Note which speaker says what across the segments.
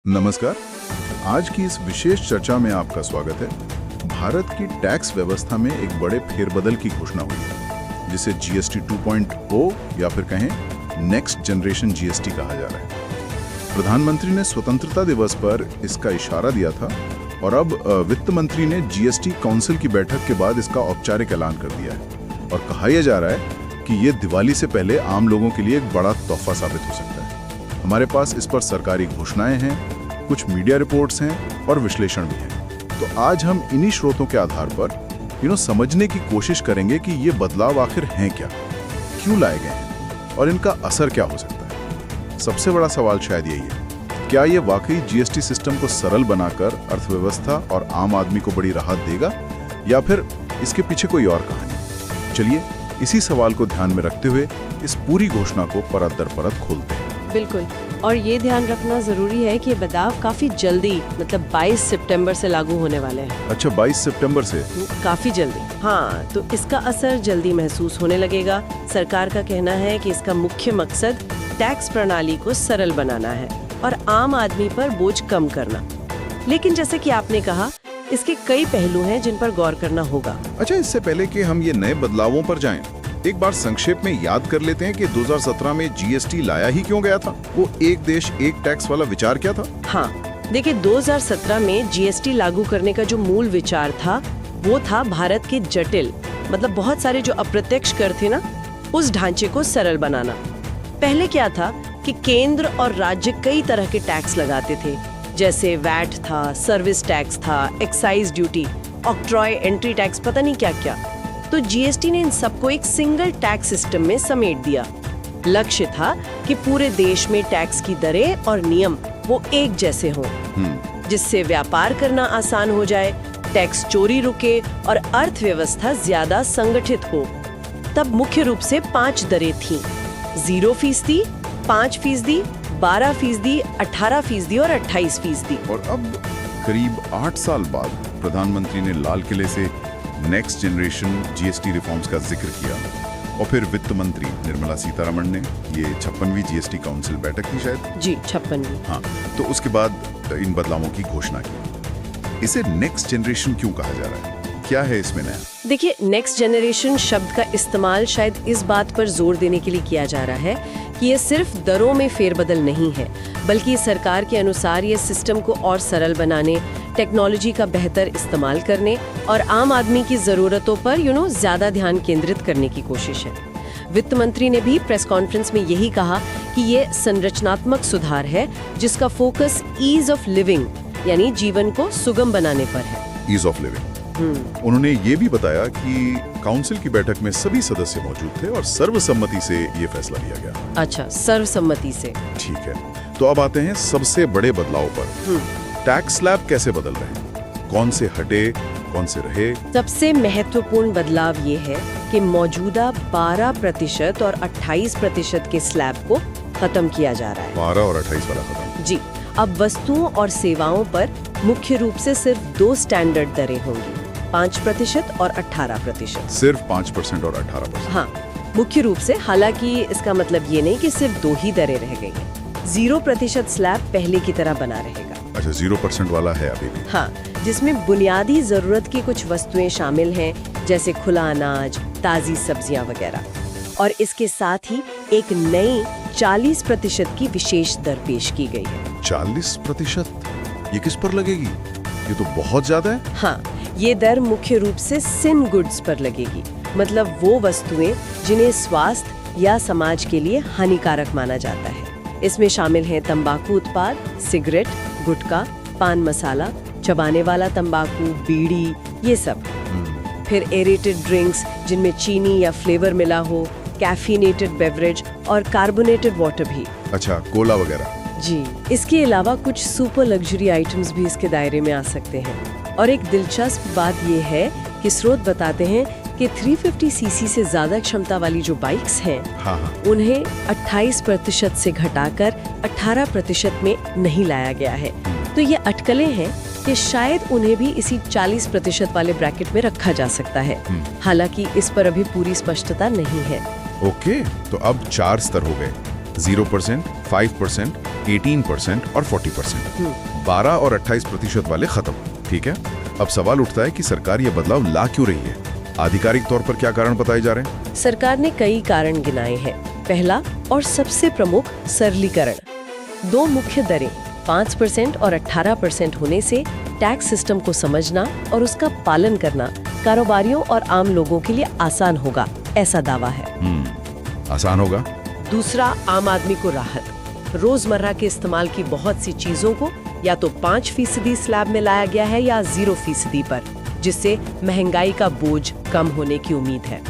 Speaker 1: नमस्कार। आज की इस विशेष चर्चा में आपका स्वागत है। भारत की टैक्स व्यवस्था में एक बड़े फेरबदल की घोषणा हुई है, जिसे जीएसटी 2.0 या फिर कहें नेक्स्ट जनरेशन जीएसटी कहा जा रहा है। प्रधानमंत्री ने स्वतंत्रता दिवस पर इसका इशारा दिया था और अब वित्त मंत्री ने जीएसटी काउंसिल की बैठक के बाद इसका औपचारिक ऐलान कर दिया है और कहा यह जा रहा है कि ये दिवाली से पहले आम लोगों के लिए एक बड़ा तोहफा साबित हो सकता है। हमारे पास इस पर सरकारी घोषणाएं हैं, कुछ मीडिया रिपोर्ट्स हैं और विश्लेषण भी हैं। तो आज हम इन्हीं स्रोतों के आधार पर समझने की कोशिश करेंगे कि ये बदलाव आखिर हैं क्या, क्यों लाए गए हैं और इनका असर क्या हो सकता है। सबसे बड़ा सवाल शायद यही है, क्या ये वाकई जीएसटी सिस्टम को सरल बनाकर अर्थव्यवस्था और आम आदमी को बड़ी राहत देगा या फिर इसके पीछे कोई और कहानी। चलिए इसी सवाल को ध्यान में रखते हुए इस पूरी घोषणा को परत दर परत खोलते हैं।
Speaker 2: बिल्कुल, और ये ध्यान रखना जरूरी है कि ये बदलाव काफी जल्दी मतलब 22 सितंबर से लागू होने वाले हैं।
Speaker 1: अच्छा, 22 सितंबर से?
Speaker 2: काफी जल्दी। हाँ, तो इसका असर जल्दी महसूस होने लगेगा। सरकार का कहना है कि इसका मुख्य मकसद टैक्स प्रणाली को सरल बनाना है और आम आदमी पर बोझ कम करना। लेकिन जैसे कि आपने कहा, इसके कई पहलू हैं जिन पर गौर करना होगा।
Speaker 1: अच्छा, इससे पहले कि हम ये नए बदलावों पर जाएं, एक बार संक्षेप में याद कर लेते हैं कि 2017 में जीएसटी लाया ही क्यों गया था। वो एक देश एक टैक्स वाला विचार क्या था?
Speaker 2: हाँ, देखिए 2017 में जीएसटी लागू करने का जो मूल विचार था वो था भारत के जटिल मतलब बहुत सारे जो अप्रत्यक्ष कर थे ना, उस ढांचे को सरल बनाना। पहले क्या था कि केंद्र और राज्य कई तरह के टैक्स लगाते थे, जैसे वैट था, सर्विस टैक्स था, excise duty, octroi entry tax, पता नहीं क्या क्या। तो जीएसटी ने इन सबको एक सिंगल टैक्स सिस्टम में समेट दिया। लक्ष्य था कि पूरे देश में टैक्स की दरें और नियम वो एक जैसे हों, जिससे व्यापार करना आसान हो जाए, टैक्स चोरी रुके और अर्थव्यवस्था ज्यादा संगठित हो। तब मुख्य रूप से 5 दरें थीं: 0%, 5%, 12%, 18% और 28%।
Speaker 1: और अब करीब 8 साल बाद प्रधानमंत्री ने लाल किले से नेक्स्ट जनरेशन जीएसटी रिफॉर्म्स का जिक्र किया और फिर वित्त मंत्री निर्मला सीतारमण ने ये 56वीं जीएसटी काउंसिल बैठक थी शायद।
Speaker 2: जी, 56वीं।
Speaker 1: हाँ, तो उसके बाद इन बदलावों की घोषणा की। इसे नेक्स्ट जनरेशन क्यों कहा जा रहा है? क्या है इसमें नया?
Speaker 2: देखिए, नेक्स्ट जनरेशन शब्द का इस्तेमाल शायद इस बात पर जोर देने के लिए किया जा रहा है कि ये सिर्फ दरों में फेरबदल नहीं है, बल्कि सरकार के अनुसार ये सिस्टम को और सरल बनाने, टेक्नोलॉजी का बेहतर इस्तेमाल करने और आम आदमी की जरूरतों पर ज्यादा ध्यान केंद्रित करने की कोशिश है। वित्त मंत्री ने भी प्रेस कॉन्फ्रेंस में यही कहा कि ये संरचनात्मक सुधार है जिसका फोकस ईज ऑफ लिविंग यानी जीवन को सुगम बनाने पर है।
Speaker 1: Ease of living. उन्होंने ये भी बताया कि काउंसिल की बैठक में सभी सदस्य मौजूद थे और सर्वसम्मति से ये फैसला लिया गया।
Speaker 2: अच्छा, सर्वसम्मति से।
Speaker 1: ठीक है, तो अब आते हैं सबसे बड़े बदलाव पर। टैक्स स्लैब कैसे बदल रहे हैं? कौन से हटे, कौन से रहे?
Speaker 2: सबसे महत्वपूर्ण बदलाव ये है कि मौजूदा 12% और 28% के स्लैब को खत्म किया जा रहा है।
Speaker 1: 12 और 28 वाला खत्म?
Speaker 2: जी, अब वस्तुओं और सेवाओं पर मुख्य रूप से सिर्फ 2 स्टैंडर्ड दरें होंगी, 5% और 18%।
Speaker 1: सिर्फ 5% और 18%?
Speaker 2: हाँ, मुख्य रूप से। हालांकि इसका मतलब ये नहीं कि सिर्फ 2 ही दरें रह गई हैं। 0% स्लैब पहले की तरह बना रहेगा।
Speaker 1: अच्छा, 0% वाला है अभी भी?
Speaker 2: हाँ, जिसमें बुनियादी जरूरत की कुछ वस्तुएं शामिल हैं, जैसे खुला अनाज, ताजी सब्जियां वगैरह। और इसके साथ ही एक नई 40% की विशेष दर पेश की गई है।
Speaker 1: 40%? ये किस पर लगेगी? ये तो बहुत ज्यादा है।
Speaker 2: हाँ, ये दर मुख्य रूप से सिन गुड्स पर लगेगी, मतलब वो वस्तुएं जिन्हें स्वास्थ्य या समाज के लिए हानिकारक माना जाता है। इसमें शामिल हैं तंबाकू उत्पाद, सिगरेट, गुटखा, पान मसाला, चबाने वाला तंबाकू, बीड़ी, ये सब। फिर एरेटेड ड्रिंक्स जिनमें चीनी या फ्लेवर मिला हो, कैफीनेटेड बेवरेज और कार्बोनेटेड वाटर भी।
Speaker 1: अच्छा, कोला वगैरह?
Speaker 2: जी, इसके अलावा कुछ सुपर लग्जरी आइटम्स भी इसके दायरे में आ सकते हैं। और एक दिलचस्प बात ये है कि स्रोत बताते हैं कि 350 सीसी से ज्यादा क्षमता वाली जो बाइक्स हैं, उन्हें 28% से घटाकर 18% में नहीं लाया गया है। तो ये अटकलें हैं कि शायद उन्हें भी इसी 40% वाले ब्रैकेट में रखा जा सकता है। हालांकि इस पर अभी पूरी स्पष्टता नहीं है।
Speaker 1: ओके, तो अब 4 स्तर हो गए: 0%, 5%, 18% और 40%। 12 और 28% वाले खत्म। ठीक है, अब सवाल उठता है कि सरकार ये बदलाव ला क्यों रही है? आधिकारिक तौर पर क्या कारण बताए जा रहे हैं?
Speaker 2: सरकार ने कई कारण गिनाए हैं। पहला और सबसे प्रमुख सरलीकरण। 2 मुख्य दरें 5% और 18% होने से टैक्स सिस्टम को समझना और उसका पालन करना कारोबारियों और आम लोगों के लिए आसान होगा, ऐसा दावा है।
Speaker 1: आसान होगा।
Speaker 2: दूसरा, आम आदमी को राहत। रोजमर्रा के इस्तेमाल की बहुत सी चीजों को या तो 5% स्लैब में लाया गया है या 0% पर, जिससे महंगाई का बोझ कम होने की उम्मीद है।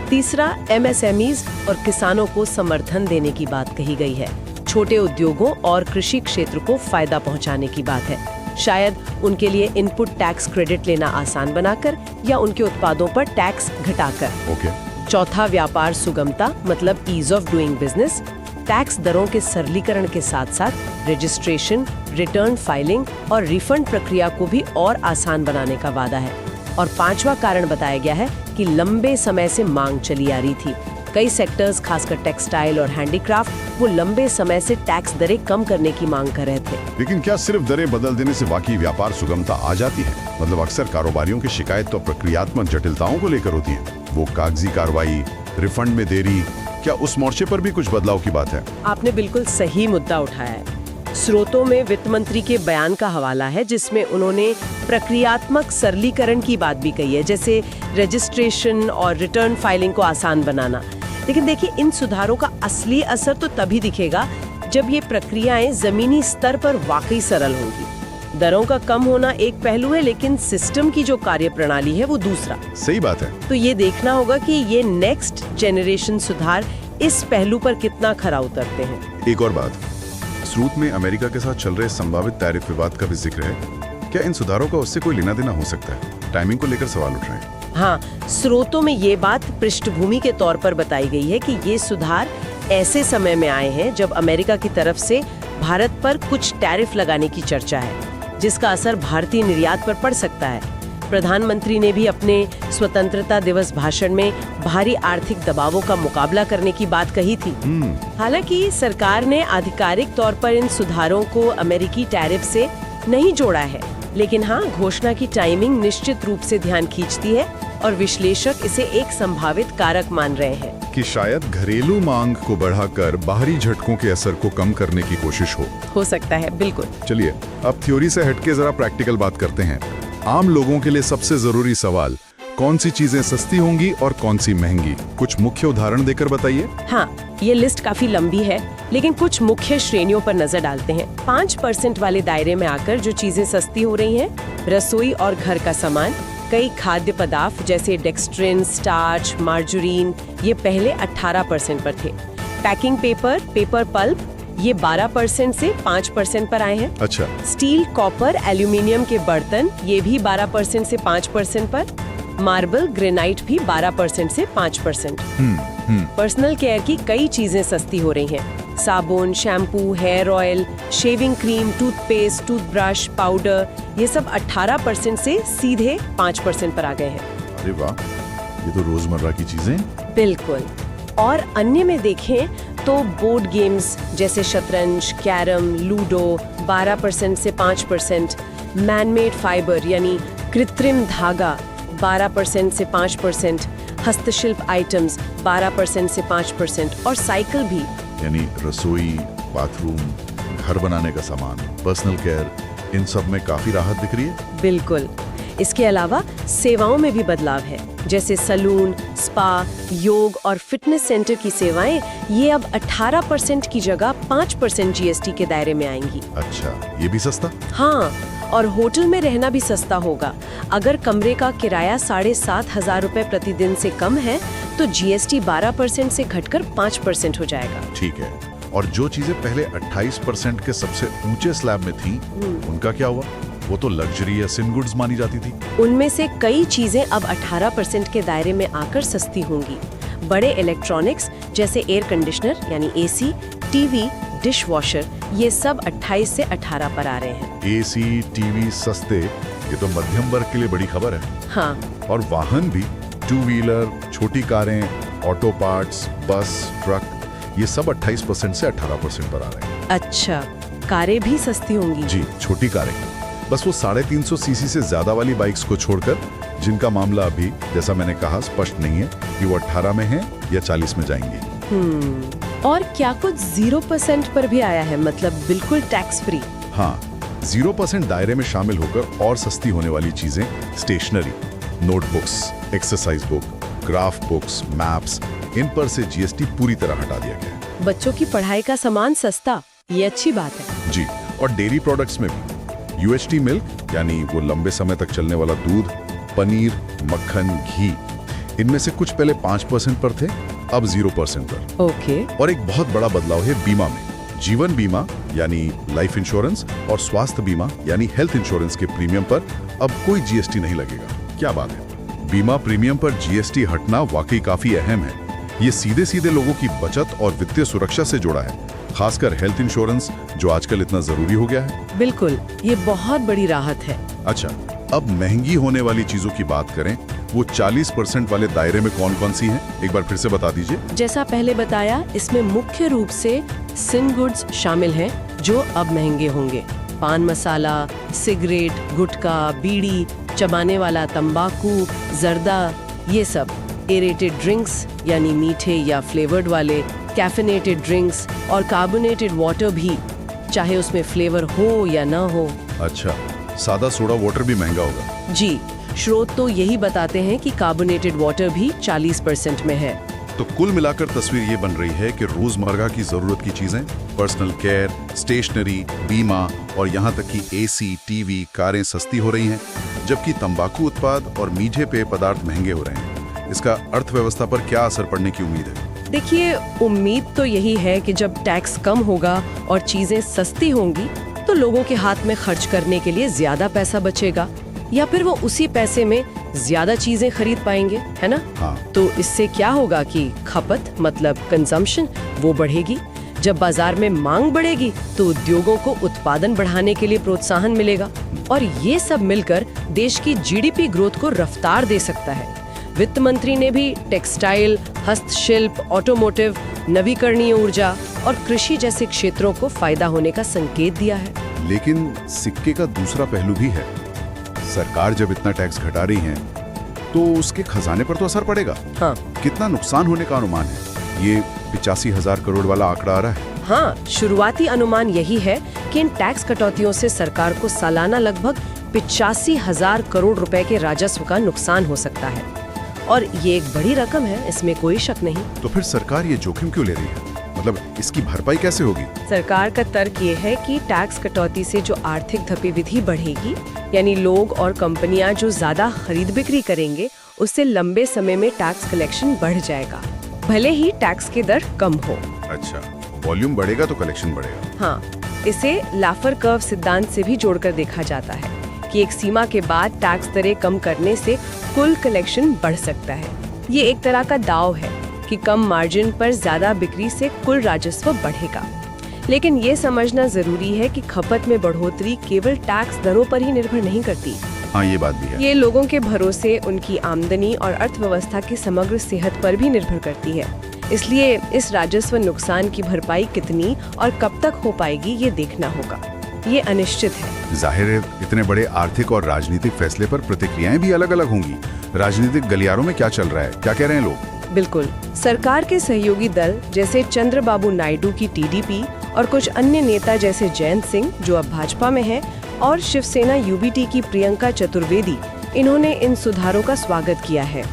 Speaker 2: तीसरा, MSMEs और किसानों को समर्थन देने की बात कही गई है। छोटे उद्योगों और कृषि क्षेत्र को फायदा पहुंचाने की बात है। शायद उनके लिए इनपुट टैक्स क्रेडिट लेना आसान बनाकर या उनके उत्पादों पर टैक्स घटाकर।
Speaker 1: ओके।
Speaker 2: चौथा, व्यापार सुगमता, मतलब ease of doing business. Tax दरों के सरलीकरण के साथ साथ रजिस्ट्रेशन, रिटर्न फाइलिंग और रिफंड प्रक्रिया को भी और आसान बनाने का वादा है। और 5वां कारण बताया गया है कि लंबे समय से मांग चली आ रही थी। कई सेक्टर्स, खासकर टेक्सटाइल और हैंडीक्राफ्ट, वो लंबे समय से टैक्स दरें कम करने की मांग कर रहे थे।
Speaker 3: लेकिन क्या सिर्फ दरें बदल देने से वाकई व्यापार सुगमता आ जाती है? मतलब अक्सर कारोबारियों की शिकायत तो प्रक्रियात्मक जटिलताओं को लेकर होती है। वो कागजी कार्रवाई, रिफंड में देरी, क्या उस मोर्चे पर भी कुछ बदलाव की बात है?
Speaker 2: आपने बिल्कुल सही मुद्दा उठाया है। स्रोतों में वित्त मंत्री के बयान का हवाला है, जिसमें उन्होंने प्रक्रियात्मक सरलीकरण की बात भी कही है, जैसे रजिस्ट्रेशन और रिटर्न फाइलिंग को आसान बनाना। लेकिन देखिए, इन सुधारों का असली असर तो तभी दिखेगा जब ये प्रक्रियाएं जमीनी स्तर पर वाकई सरल होंगी। दरों का कम होना एक पहलू है, लेकिन सिस्टम की जो कार्यप्रणाली है वो दूसरा।
Speaker 1: सही बात है।
Speaker 2: तो ये देखना होगा कि ये नेक्स्ट जनरेशन सुधार इस पहलू पर कितना खरा उतरते हैं।
Speaker 1: एक और बात, स्रोत में अमेरिका के साथ चल रहे संभावित टैरिफ विवाद का भी जिक्र है। क्या इन सुधारों का उससे कोई लेना देना हो सकता है? टाइमिंग को लेकर सवाल उठ रहे हैं।
Speaker 2: हाँ, स्रोतों में ये बात पृष्ठभूमि के तौर पर बताई गई है कि ये सुधार ऐसे समय में आए हैं जब अमेरिका की तरफ से भारत पर कुछ टैरिफ लगाने की चर्चा है, जिसका असर भारतीय निर्यात पर पड़ सकता है। प्रधानमंत्री ने भी अपने स्वतंत्रता दिवस भाषण में भारी आर्थिक दबावों का मुकाबला करने की बात कही थी। हालांकि सरकार ने आधिकारिक तौर पर इन सुधारों को अमेरिकी टैरिफ से नहीं जोड़ा है, लेकिन हाँ, घोषणा की टाइमिंग निश्चित रूप से ध्यान खींचती है और विश्लेषक इसे एक संभावित कारक मान रहे हैं
Speaker 1: कि शायद घरेलू मांग को बढ़ाकर बाहरी झटकों के असर को कम करने की कोशिश हो
Speaker 2: सकता है। बिल्कुल।
Speaker 1: चलिए, अब थ्योरी से हटके जरा प्रैक्टिकल बात करते हैं। आम लोगों के लिए सबसे जरूरी सवाल, कौन सी चीजें सस्ती होंगी और कौन सी महंगी? कुछ मुख्य उदाहरण देकर बताइए।
Speaker 2: हाँ, ये लिस्ट काफी लंबी है, लेकिन कुछ मुख्य श्रेणियों पर नजर डालते हैं। 5% वाले दायरे में आकर जो चीजें सस्ती हो रही हैं, रसोई और घर का सामान, कई खाद्य पदार्थ जैसे डेक्सट्रिन, स्टार्च, मार्जरीन, ये पहले 18% पर थे। पैकिंग पेपर, पेपर पल्प, ये 12% से 5% पर आए हैं।
Speaker 1: अच्छा।
Speaker 2: स्टील, कॉपर, एल्यूमिनियम के बर्तन, ये भी 12% से 5% पर। मार्बल, ग्रेनाइट भी 12% से 5%। पर्सनल केयर की कई चीजें सस्ती हो रही हैं। साबुन, shampoo, hair oil, shaving cream, toothpaste, toothbrush, powder, ये सब 18% से सीधे 5% पर आ गए हैं।
Speaker 1: अरे वाह, ये तो रोजमर्रा की चीजें।
Speaker 2: बिल्कुल। और अन्य में देखें तो बोर्ड गेम्स जैसे शतरंज, कैरम, लूडो 12% से 5%, मैनमेड फाइबर यानी कृत्रिम धागा 12% से 5%, हस्तशिल्प आइटम्स 12% से 5% और साइकिल भी।
Speaker 1: यानी रसोई, बाथरूम, घर बनाने का सामान, पर्सनल केयर, इन सब में काफी राहत दिख रही है।
Speaker 2: बिल्कुल। इसके अलावा सेवाओं में भी बदलाव है, जैसे सलून, स्पा, योग और फिटनेस सेंटर की सेवाएं, ये अब 18% की जगह 5% GST के दायरे में आएंगी।
Speaker 1: अच्छा, ये भी सस्ता?
Speaker 2: हाँ, और होटल में रहना भी सस्ता होगा। अगर कमरे का किराया 7,500 रुपए प्रतिदिन से कम है, तो GST 12% से घटकर 5% हो जाएगा।
Speaker 1: ठीक है। और जो चीजें पहले 28% के सबसे ऊंचे स्लैब में थी, उनका क्या हुआ? वो तो लग्जरी या सिन गुड्स मानी जाती थी।
Speaker 2: उनमें से कई चीजें अब 18% के दायरे में आकर सस्ती होंगी। बड़े इलेक्ट्रॉनिक्स जैसे एयर कंडीशनर यानी AC, टीवी, डिश वॉशर, ये सब 28 से 18 पर आ रहे हैं।
Speaker 1: AC, टीवी सस्ते, ये तो मध्यम वर्ग के लिए बड़ी खबर है।
Speaker 2: हाँ।
Speaker 1: और वाहन भी, 2 व्हीलर, छोटी कारें, ऑटो पार्ट्स, बस, ट्रक, ये सब 28% से 18% पर आ रहे हैं।
Speaker 2: अच्छा, कारें भी सस्ती होंगी।
Speaker 1: जी, छोटी कारें, बस वो 350 सीसी से ज्यादा वाली बाइक्स को छोड़कर, जिनका मामला अभी जैसा मैंने कहा स्पष्ट नहीं है कि वो 18 में है या 40 में जाएंगी।
Speaker 2: और क्या कुछ 0% पर भी आया है, मतलब बिल्कुल टैक्स फ्री?
Speaker 1: हाँ, 0% दायरे में शामिल होकर और सस्ती होने वाली चीजें stationery, notebooks, exercise book, graph books, maps, इन पर से जीएसटी पूरी तरह हटा दिया गया है।
Speaker 2: बच्चों की पढ़ाई का सामान सस्ता, ये अच्छी बात है।
Speaker 1: जी, और डेयरी प्रोडक्ट्स में भी यूएचटी मिल्क, यानी वो लंबे समय तक चलने वाला दूध, पनीर, मक्खन, घी, इनमें से कुछ पहले 5% पर थे, अब 0% पर।
Speaker 2: ओके।
Speaker 1: और एक बहुत बड़ा बदलाव है बीमा में। जीवन बीमा यानी लाइफ इंश्योरेंस और स्वास्थ्य बीमा यानी हेल्थ इंश्योरेंस के प्रीमियम पर अब कोई जीएसटी नहीं लगेगा। क्या बात है, बीमा प्रीमियम पर जीएसटी हटना वाकई काफी अहम है। ये सीधे सीधे लोगों की बचत और वित्तीय सुरक्षा से जुड़ा है, खासकर हेल्थ इंश्योरेंस जो आजकल इतना जरूरी हो गया है।
Speaker 2: बिल्कुल, ये बहुत बड़ी राहत है।
Speaker 1: अच्छा, अब महंगी होने वाली चीजों की बात करें, वो 40% वाले दायरे में कौन कौन सी हैं? एक बार फिर से बता दीजिए।
Speaker 2: जैसा पहले बताया, इसमें मुख्य रूप से सिन गुड्स शामिल हैं जो अब महंगे होंगे। पान मसाला, सिगरेट, गुटखा, बीड़ी, चबाने वाला तंबाकू, जर्दा, ये सब। एरेटेड ड्रिंक्स यानी मीठे या फ्लेवर्ड वाले, कैफिनेटेड ड्रिंक्स और कार्बोनेटेड वाटर भी, चाहे उसमें फ्लेवर हो या ना हो।
Speaker 1: अच्छा, सादा सोडा वाटर भी महंगा होगा?
Speaker 2: जी, स्रोत तो यही बताते हैं कि कार्बोनेटेड वाटर भी 40% में है।
Speaker 1: तो कुल मिलाकर तस्वीर ये बन रही है कि रोजमर्रा की जरूरत की चीजें, पर्सनल केयर, स्टेशनरी, बीमा और यहाँ तक कि एसी, टीवी, कारें सस्ती हो रही हैं, जबकि तंबाकू उत्पाद और मीठे पेय पदार्थ महंगे हो रहे हैं। इसका अर्थव्यवस्था पर क्या असर पड़ने की उम्मीद है?
Speaker 2: देखिए, उम्मीद तो यही है कि जब टैक्स कम होगा और चीजें सस्ती होंगी तो लोगों के हाथ में खर्च करने के लिए ज्यादा पैसा बचेगा, या फिर वो उसी पैसे में ज्यादा चीजें खरीद पाएंगे, है ना?
Speaker 1: हाँ।
Speaker 2: तो इससे क्या होगा कि खपत मतलब कंजम्पशन वो बढ़ेगी। जब बाजार में मांग बढ़ेगी तो उद्योगों को उत्पादन बढ़ाने के लिए प्रोत्साहन मिलेगा, और ये सब मिलकर देश की जीडीपी ग्रोथ को रफ्तार दे सकता है। वित्त मंत्री ने भी टेक्सटाइल, हस्तशिल्प, ऑटोमोटिव, नवीकरणीय ऊर्जा और कृषि जैसे क्षेत्रों को फायदा होने का संकेत दिया है।
Speaker 1: लेकिन सिक्के का दूसरा पहलू भी है। सरकार जब इतना टैक्स घटा रही है तो उसके खजाने पर तो असर पड़ेगा।
Speaker 2: हाँ।
Speaker 1: कितना नुकसान होने का अनुमान है? ये 85,000 करोड़ वाला आंकड़ा आ रहा है।
Speaker 2: हाँ, शुरुआती अनुमान यही है कि इन टैक्स कटौतियों से सरकार को सालाना लगभग 85,000 करोड़ रुपए के राजस्व का नुकसान हो सकता है, और ये एक बड़ी रकम है, इसमें कोई शक नहीं।
Speaker 1: तो फिर सरकार ये जोखिम क्यों ले रही है? मतलब इसकी भरपाई कैसे होगी?
Speaker 2: सरकार का तर्क ये है कि टैक्स कटौती से जो आर्थिक गतिविधि बढ़ेगी, यानी लोग और कंपनियां जो ज्यादा खरीद बिक्री करेंगे, उससे लंबे समय में टैक्स कलेक्शन बढ़ जाएगा, भले ही टैक्स की दर कम हो।
Speaker 1: अच्छा, वॉल्यूम बढ़ेगा तो कलेक्शन बढ़ेगा।
Speaker 2: हाँ, इसे लाफर कर्व सिद्धांत से भी जोड़कर देखा जाता है कि एक सीमा के बाद टैक्स दरें कम करने से कुल कलेक्शन बढ़ सकता है। ये एक तरह का दांव है कि कम मार्जिन पर ज्यादा बिक्री से कुल राजस्व बढ़ेगा। लेकिन ये समझना जरूरी है कि खपत में बढ़ोतरी केवल टैक्स दरों पर ही निर्भर नहीं करती।
Speaker 1: हाँ, ये बात भी है।
Speaker 2: ये लोगों के भरोसे, उनकी आमदनी और अर्थव्यवस्था की समग्र सेहत पर भी निर्भर करती है। इसलिए इस राजस्व नुकसान की भरपाई कितनी और कब तक हो पाएगी, ये देखना होगा। ये अनिश्चित है।
Speaker 1: जाहिर है, इतने बड़े आर्थिक और राजनीतिक फैसले पर प्रतिक्रियाएं भी अलग अलग होंगी। राजनीतिक गलियारों में क्या चल रहा है, क्या कह रहे हैं लोग?
Speaker 2: बिल्कुल, सरकार के सहयोगी दल जैसे चंद्रबाबू नायडू की टीडीपी और कुछ अन्य नेता जैसे जयंत सिंह जो अब भाजपा में हैं, और शिवसेना यूबीटी की प्रियंका चतुर्वेदी, इन्होंने इन सुधारों का स्वागत किया है।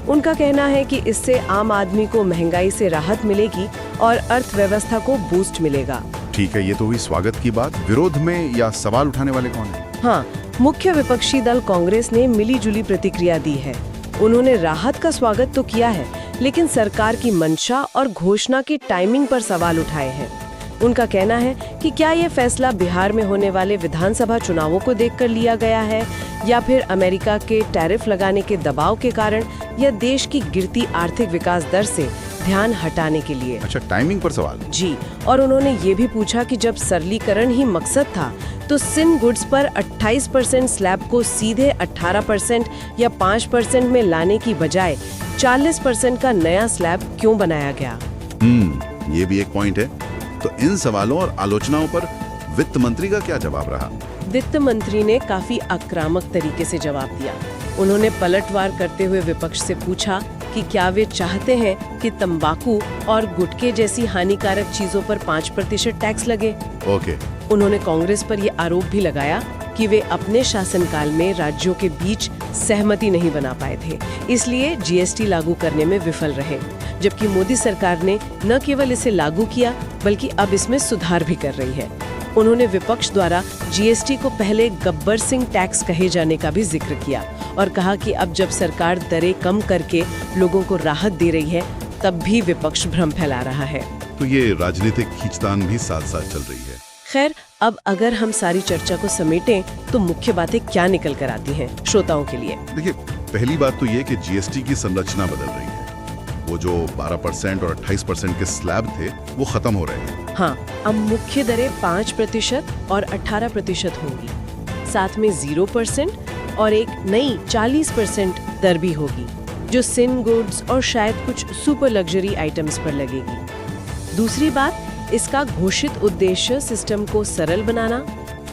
Speaker 2: उनका कहना है कि इससे आम आदमी को महंगाई से राहत मिलेगी और अर्थव्यवस्था को बूस्ट मिलेगा।
Speaker 1: ठीक है, ये तो हुई स्वागत की बात। विरोध में या सवाल उठाने वाले कौन है?
Speaker 2: हाँ, मुख्य विपक्षी दल कांग्रेस ने मिली-जुली प्रतिक्रिया दी है। उन्होंने राहत का स्वागत तो किया है, लेकिन सरकार की मंशा और घोषणा की टाइमिंग पर सवाल उठाए हैं। उनका कहना है कि क्या ये फैसला बिहार में होने वाले विधानसभा चुनावों को देखकर लिया गया है, या फिर अमेरिका के टैरिफ लगाने के दबाव के कारण, या देश की गिरती आर्थिक विकास दर से ध्यान हटाने के लिए।
Speaker 1: अच्छा, टाइमिंग पर सवाल।
Speaker 2: जी, और उन्होंने ये भी पूछा कि जब सरलीकरण ही मकसद था तो सिन गुड्स पर 28% स्लैब को सीधे 18% या 5% में लाने की बजाय 40% का नया स्लैब क्यों बनाया गया?
Speaker 1: ये भी एक पॉइंट है। तो इन सवालों और आलोचनाओं पर वित्त मंत्री का क्या जवाब रहा?
Speaker 2: वित्त मंत्री ने काफी आक्रामक तरीके से जवाब दिया। उन्होंने पलटवार करते हुए विपक्ष से पूछा कि क्या वे चाहते हैं कि तंबाकू और गुटखे जैसी हानिकारक चीजों पर 5% टैक्स लगे।
Speaker 1: ओके।
Speaker 2: उन्होंने कांग्रेस पर यह आरोप भी लगाया कि वे अपने शासनकाल में राज्यों के बीच सहमति नहीं बना पाए थे, इसलिए जीएसटी लागू करने में विफल रहे। जबकि मोदी सरकार ने न केवल इसे लागू किया बल्कि अब इसमें सुधार भी कर रही है। उन्होंने विपक्ष द्वारा जीएसटी को पहले गब्बर सिंह टैक्स कहे जाने का भी जिक्र किया और कहा कि अब जब सरकार दरें कम करके लोगों को राहत दे रही है तब भी विपक्ष भ्रम फैला रहा है।
Speaker 1: तो ये राजनीतिक खींचतान भी साथ साथ चल रही है।
Speaker 2: खैर, अब अगर हम सारी चर्चा को समेटें तो मुख्य बातें क्या निकल कर आती हैं श्रोताओं के लिए।
Speaker 1: देखिए, पहली बात तो ये कि जीएसटी की संरचना बदल रही है। वो जो 12% और 28% के स्लैब थे वो खत्म हो रहे हैं।
Speaker 2: हाँ, अब मुख्य दरें 5% और 18% होंगी। साथ में 0% और एक नई 40% दर भी होगी जो सिन गुड्स और शायद कुछ सुपर लग्जरी आइटम्स पर लगेगी। दूसरी बात, इसका घोषित उद्देश्य सिस्टम को सरल बनाना,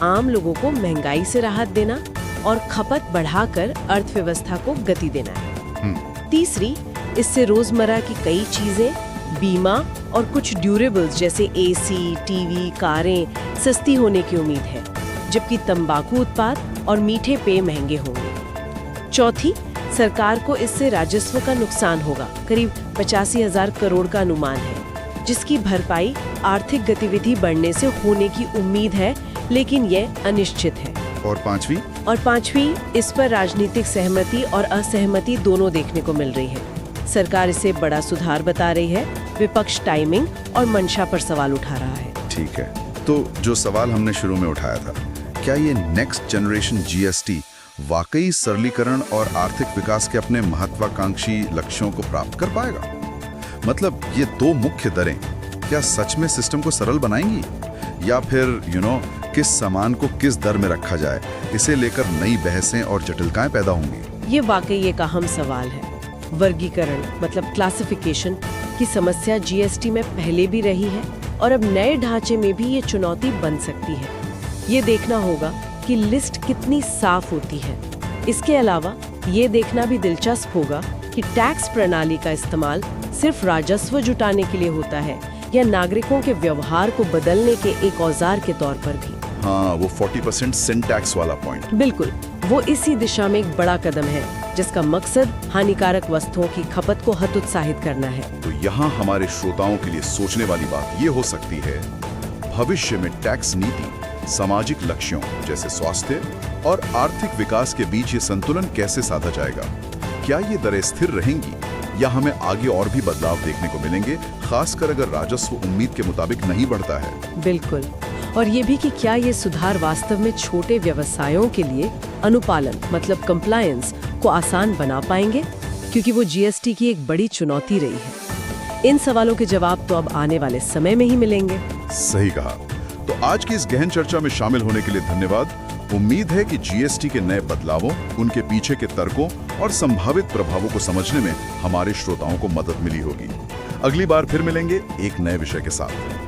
Speaker 2: आम लोगों को महंगाई से राहत देना और खपत बढ़ाकर अर्थव्यवस्था को गति देना है। तीसरी, इससे रोजमर्रा की कई चीजें, बीमा और कुछ ड्यूरेबल्स जैसे एसी, टीवी, कारें सस्ती होने की उम्मीद है, जबकि तंबाकू उत्पाद और मीठे पेय महंगे होंगे। चौथी, सरकार को इससे राजस्व का नुकसान होगा, करीब 85,000 करोड़ का अनुमान है, जिसकी भरपाई आर्थिक गतिविधि बढ़ने से होने की उम्मीद है, लेकिन यह अनिश्चित है।
Speaker 1: और पांचवी, इस पर राजनीतिक सहमति और असहमति दोनों देखने को मिल रही है। सरकार इसे बड़ा सुधार बता रही है, विपक्ष टाइमिंग और मंशा पर सवाल उठा रहा है।
Speaker 4: ठीक है, तो जो सवाल हमने शुरू में उठाया था, क्या ये नेक्स्ट जनरेशन जीएसटी वाकई सरलीकरण और आर्थिक विकास के अपने महत्वाकांक्षी लक्ष्यों को प्राप्त कर पाएगा? मतलब ये दो मुख्य दरें क्या सच में सिस्टम को सरल बनाएंगी, या फिर किस सामान को किस दर में रखा जाए, इसे लेकर नई बहसें और जटिलताएं पैदा होंगी?
Speaker 2: ये वाकई एक अहम सवाल है। वर्गीकरण मतलब क्लासिफिकेशन की समस्या जीएसटी में पहले भी रही है और अब नए ढांचे में भी ये चुनौती बन सकती है। ये देखना होगा कि लिस्ट कितनी साफ होती है। इसके अलावा ये देखना भी दिलचस्प होगा कि टैक्स प्रणाली का इस्तेमाल सिर्फ राजस्व जुटाने के लिए होता है या नागरिकों के व्यवहार को बदलने के एक औजार के तौर पर भी।
Speaker 1: हाँ, वो 40% सिन टैक्स वाला पॉइंट।
Speaker 2: बिल्कुल, वो इसी दिशा में एक बड़ा कदम है जिसका मकसद हानिकारक वस्तुओं की खपत को हतोत्साहित करना है।
Speaker 1: तो यहाँ हमारे श्रोताओं के लिए सोचने वाली बात ये हो सकती है, भविष्य में टैक्स नीति सामाजिक लक्ष्यों जैसे स्वास्थ्य और आर्थिक विकास के बीच ये संतुलन कैसे साधा जाएगा? क्या ये दरें स्थिर रहेंगी या हमें आगे और भी बदलाव देखने को मिलेंगे, खासकर अगर राजस्व उम्मीद के मुताबिक नहीं बढ़ता है?
Speaker 2: बिल्कुल, और ये भी कि क्या ये सुधार वास्तव में छोटे व्यवसायों के लिए अनुपालन मतलब कंप्लायंस को आसान बना पाएंगे, क्योंकि वो जीएसटी की एक बड़ी चुनौती रही है। इन सवालों के जवाब तो अब आने वाले समय में ही मिलेंगे।
Speaker 1: सही कहा। तो आज की इस गहन चर्चा में शामिल होने के लिए धन्यवाद। उम्मीद है कि जीएसटी के नए बदलावों, उनके पीछे के तर्कों और संभावित प्रभावों को समझने में हमारे श्रोताओं को मदद मिली होगी। अगली बार फिर मिलेंगे एक नए विषय के साथ।